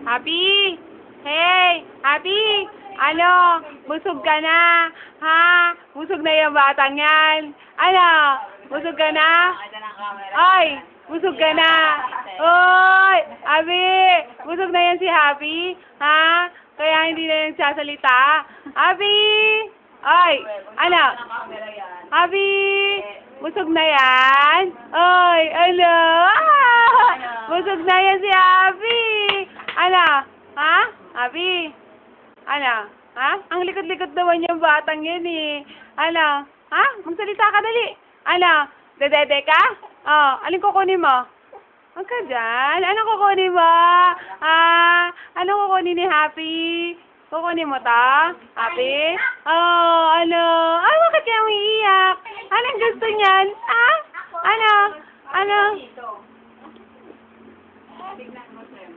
Happy? Hey, Happy? Ano? Busog ka na? Ha? Busog na yung batang yan? Ano? Busog ka na? Ay, busog ka na? Oy, Happy, busog na yan si Happy? Ha? Kaya hindi na yan sasalita? Happy? Ay, ano? Happy? Busog na yan? Oy, ano? Ah, busog na yan si Happy? Ano? Ha? Happy? Ano? Ha? Ang likod-likod naman yung batang yun eh. Ano? Ha? Magsalita ka dali. Ano? Dedede ka? Oh, alin kukunin mo? Huwag ka dyan. Anong kukunin mo? Anong kukunin ni Happy? Kukunin mo ta? Happy? Oh, ano? Ay, bakit kaya umiiyak? Anong gusto niyan? Ha? Ano? Ano?